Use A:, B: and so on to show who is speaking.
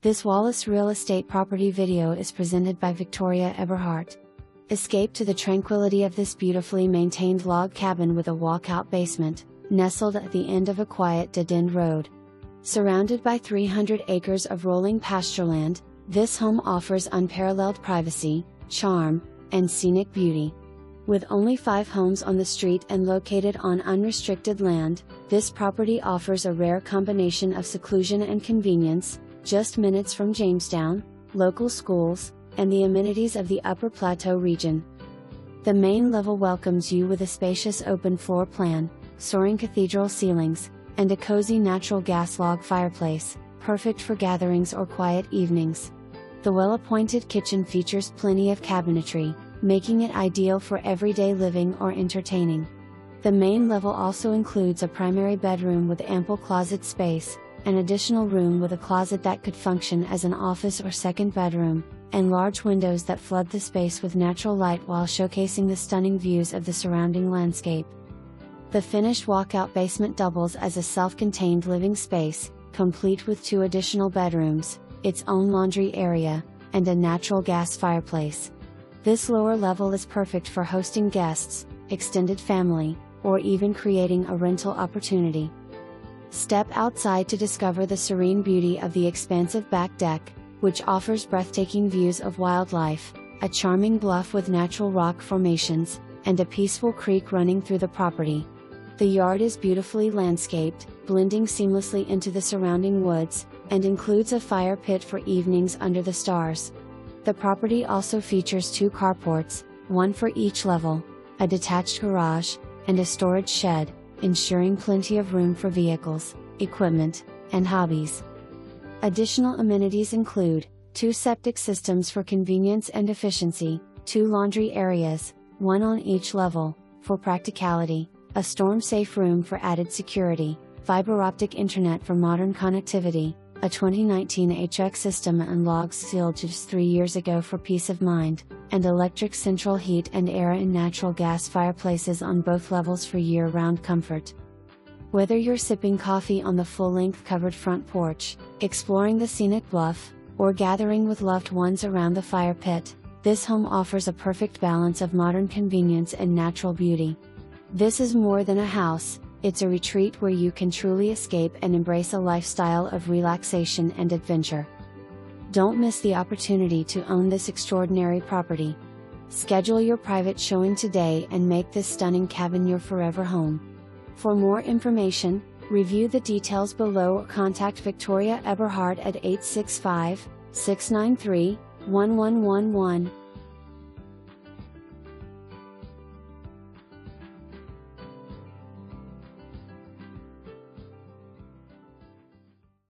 A: This Wallace Real Estate property video is presented by Victoria Eberhardt. Escape to the tranquility of this beautifully maintained log cabin with a walkout basement, nestled at the end of a quiet dead-end road. Surrounded by 300 acres of rolling pastureland, this home offers unparalleled privacy, charm, and scenic beauty. With only 5 homes on the street and located on unrestricted land, this property offers a rare combination of seclusion and convenience, just minutes from Jamestown, local schools, and the amenities of the Upper Plateau region. The main level welcomes you with a spacious open floor plan, soaring cathedral ceilings, and a cozy natural gas log fireplace, perfect for gatherings or quiet evenings. The well-appointed kitchen features plenty of cabinetry, making it ideal for everyday living or entertaining. The main level also includes a primary bedroom with ample closet space, an additional room with a closet that could function as an office or second bedroom, and large windows that flood the space with natural light while showcasing the stunning views of the surrounding landscape. The finished walkout basement doubles as a self-contained living space, complete with 2 additional bedrooms, its own laundry area, and a natural gas fireplace. This lower level is perfect for hosting guests, extended family, or even creating a rental opportunity. Step outside to discover the serene beauty of the expansive back deck, which offers breathtaking views of wildlife, a charming bluff with natural rock formations, and a peaceful creek running through the property. The yard is beautifully landscaped, blending seamlessly into the surrounding woods, and includes a fire pit for evenings under the stars. The property also features 2 carports, one for each level, a detached garage, and a storage shed, ensuring plenty of room for vehicles, equipment, and hobbies. Additional amenities include 2 septic systems for convenience and efficiency, 2 laundry areas, one on each level, for practicality, a storm-safe room for added security, fiber optic internet for modern connectivity, a 2019 HVAC system and logs sealed just 3 years ago for peace of mind, and electric central heat and air and natural gas fireplaces on both levels for year-round comfort. Whether you're sipping coffee on the full-length covered front porch, exploring the scenic bluff, or gathering with loved ones around the fire pit, this home offers a perfect balance of modern convenience and natural beauty. This is more than a house, it's a retreat where you can truly escape and embrace a lifestyle of relaxation and adventure. Don't miss the opportunity to own this extraordinary property. Schedule your private showing today and make this stunning cabin your forever home. For more information, review the details below or contact Victoria Eberhardt at 865-693-1111.